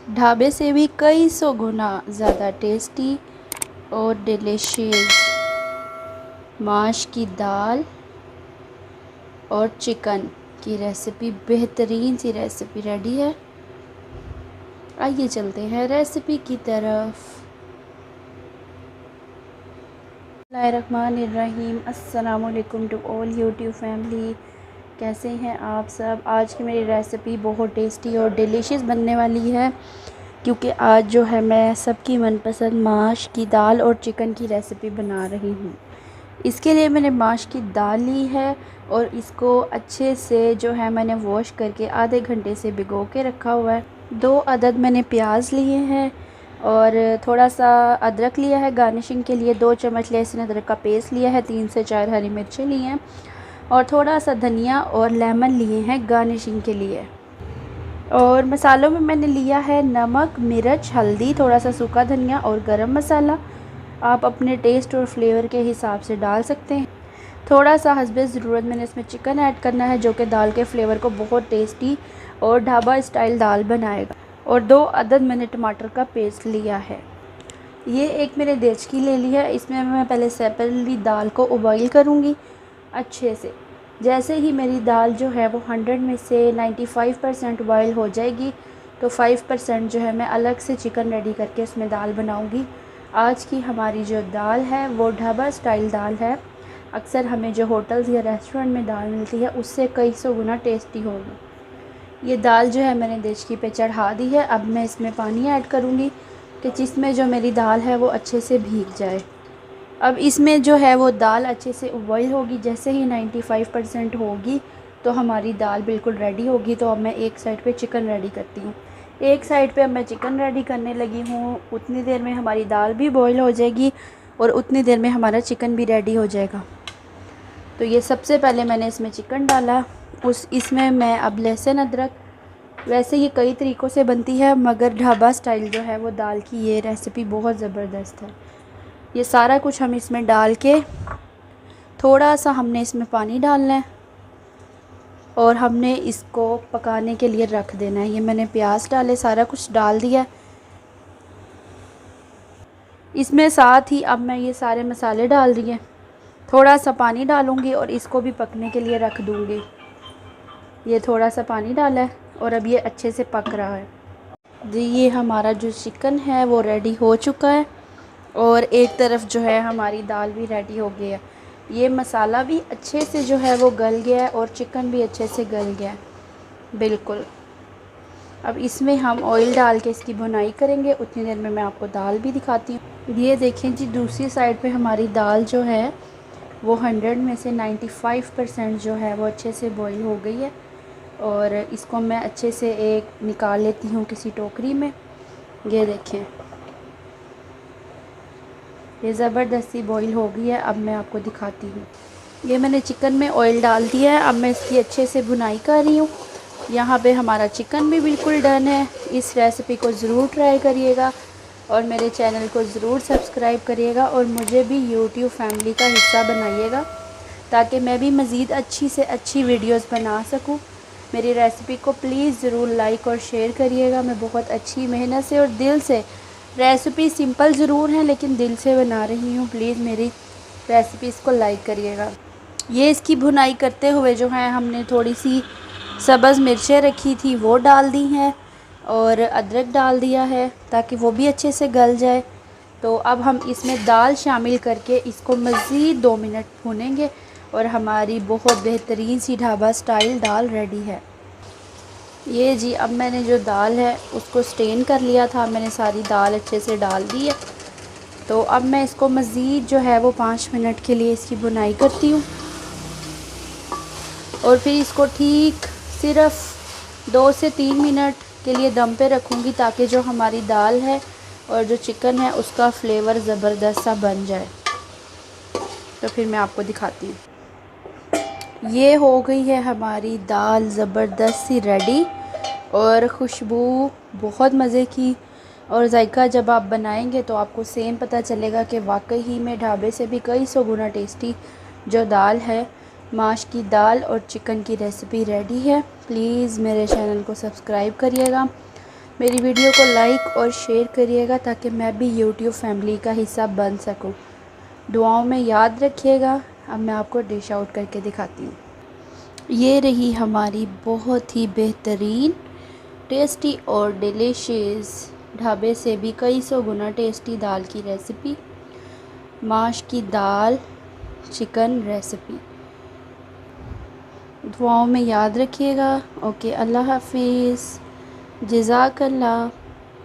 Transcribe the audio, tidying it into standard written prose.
ढाबे से भी कई सौ गुना ज़्यादा टेस्टी और डिलीशियस माश की दाल और चिकन की रेसिपी, बेहतरीन सी रेसिपी रेडी है। आइए चलते हैं रेसिपी की तरफ। बिस्मिल्लाहिर्रहमानिर्रहीम। अस्सलाम वालेकुम टू ऑल यूट्यूब फैमिली। कैसे हैं आप सब? आज की मेरी रेसिपी बहुत टेस्टी और डिलीशियस बनने वाली है, क्योंकि आज जो है मैं सबकी मनपसंद माश की दाल और चिकन की रेसिपी बना रही हूँ। इसके लिए मैंने माश की दाल ली है और इसको अच्छे से जो है मैंने वॉश करके आधे घंटे से भिगो के रखा हुआ है। 2 अदद मैंने प्याज लिए हैं और थोड़ा सा अदरक लिया है गार्निशिंग के लिए। 2 चम्मच लहसुन अदरक का पेस्ट लिया है। 3 से 4 हरी मिर्चें ली हैं और थोड़ा सा धनिया और लेमन लिए हैं गार्निशिंग के लिए। और मसालों में मैंने लिया है नमक, मिर्च, हल्दी, थोड़ा सा सूखा धनिया और गरम मसाला। आप अपने टेस्ट और फ्लेवर के हिसाब से डाल सकते हैं। थोड़ा सा हस्बे ज़रूरत मैंने इसमें चिकन ऐड करना है, जो कि दाल के फ्लेवर को बहुत टेस्टी और ढाबा स्टाइल दाल बनाएगा। और 2 अदद मैंने टमाटर का पेस्ट लिया है। ये एक मैंने देचकी ले ली है। इसमें मैं पहले सेपरेटली दाल को उबाइल करूँगी अच्छे से। जैसे ही मेरी दाल जो है वो 100 में से 95% बॉयल हो जाएगी, तो 5% जो है मैं अलग से चिकन रेडी करके उसमें दाल बनाऊँगी। आज की हमारी जो दाल है वो ढाबा स्टाइल दाल है। अक्सर हमें जो होटल्स या रेस्टोरेंट में दाल मिलती है उससे कई सौ गुना टेस्टी होगी। ये दाल जो है मैंने देचकी पे चढ़ा दी है। अब मैं इसमें पानी ऐड करूँगी कि जिसमें जो मेरी दाल है वो अच्छे से भीग जाए। अब इसमें जो है वो दाल अच्छे से उबॉइल होगी। जैसे ही 95% होगी तो हमारी दाल बिल्कुल रेडी होगी। तो अब मैं एक साइड पे चिकन रेडी करती हूँ। एक साइड पे अब मैं चिकन रेडी करने लगी हूँ। उतनी देर में हमारी दाल भी बॉईल हो जाएगी और उतनी देर में हमारा चिकन भी रेडी हो जाएगा। तो ये सबसे पहले मैंने इसमें चिकन डाला। इसमें मैं अब लहसुन अदरक, वैसे ये कई तरीक़ों से बनती है मगर ढाबा स्टाइल जो है वो दाल की ये रेसिपी बहुत ज़बरदस्त है। ये सारा कुछ हम इसमें डाल के थोड़ा सा हमने इसमें पानी डालना है और हमने इसको पकाने के लिए रख देना है। ये मैंने प्याज डाले, सारा कुछ डाल दिया। इसमें साथ ही अब मैं ये सारे मसाले डाल दिए। थोड़ा सा पानी डालूँगी और इसको भी पकने के लिए रख दूँगी। ये थोड़ा सा पानी डाला है और अब ये अच्छे से पक रहा है जी। ये हमारा जो चिकन है वो रेडी हो चुका है और एक तरफ जो है हमारी दाल भी रेडी हो गई है। ये मसाला भी अच्छे से जो है वो गल गया है और चिकन भी अच्छे से गल गया है बिल्कुल। अब इसमें हम ऑयल डाल के इसकी भुनाई करेंगे। उतनी देर में मैं आपको दाल भी दिखाती हूँ। ये देखें जी, दूसरी साइड पे हमारी दाल जो है वो 100 में से 95% जो है वो अच्छे से बॉईल हो गई है। और इसको मैं अच्छे से एक निकाल लेती हूँ किसी टोकरी में। ये देखें, ये ज़बरदस्ती बॉईल हो गई है। अब मैं आपको दिखाती हूँ। ये मैंने चिकन में ऑयल डाल दिया है। अब मैं इसकी अच्छे से भुनाई कर रही हूँ। यहाँ पे हमारा चिकन भी बिल्कुल डन है। इस रेसिपी को ज़रूर ट्राई करिएगा और मेरे चैनल को ज़रूर सब्सक्राइब करिएगा और मुझे भी यूट्यूब फैमिली का हिस्सा बनाइएगा, ताकि मैं भी मज़ीद अच्छी से अच्छी वीडियोस बना सकूं। मेरी रेसिपी को प्लीज़ ज़रूर लाइक और शेयर करिएगा। मैं बहुत अच्छी मेहनत से और दिल से, रेसिपी सिंपल ज़रूर है लेकिन दिल से बना रही हूँ। प्लीज़ मेरी रेसिपीज़ को लाइक करिएगा। ये इसकी भुनाई करते हुए जो है हमने थोड़ी सी सब्ज़ मिर्चें रखी थी वो डाल दी हैं और अदरक डाल दिया है ताकि वो भी अच्छे से गल जाए। तो अब हम इसमें दाल शामिल करके इसको मज़ीद 2 मिनट भूनेंगे और हमारी बहुत बेहतरीन सी ढाबा स्टाइल दाल रेडी है। ये जी, अब मैंने जो दाल है उसको स्टेन कर लिया था। मैंने सारी दाल अच्छे से डाल दी है। तो अब मैं इसको मज़ीद जो है वो 5 मिनट के लिए इसकी भुनाई करती हूँ और फिर इसको ठीक सिर्फ़ 2 से 3 मिनट के लिए दम पे रखूँगी, ताकि जो हमारी दाल है और जो चिकन है उसका फ्लेवर ज़बरदस्त सा बन जाए। तो फिर मैं आपको दिखाती हूँ। ये हो गई है हमारी दाल ज़बरदस्त सी रेडी और खुशबू बहुत मज़े की। और जायका जब आप बनाएंगे तो आपको सेम पता चलेगा कि वाकई ही में ढाबे से भी कई सौ गुना टेस्टी जो दाल है, माश की दाल और चिकन की रेसिपी रेडी है। प्लीज़ मेरे चैनल को सब्सक्राइब करिएगा, मेरी वीडियो को लाइक और शेयर करिएगा ताकि मैं भी यूट्यूब फैमिली का हिस्सा बन सकूं। दुआओं में याद रखिएगा। अब मैं आपको डिश आउट करके दिखाती हूँ। ये रही हमारी बहुत ही बेहतरीन, टेस्टी और डिलीशियस, ढाबे से भी कई सौ गुना टेस्टी दाल की रेसिपी, माश की दाल चिकन रेसिपी। दुआओं में याद रखिएगा। ओके, अल्लाह हाफिज़, जज़ाकल्लाह।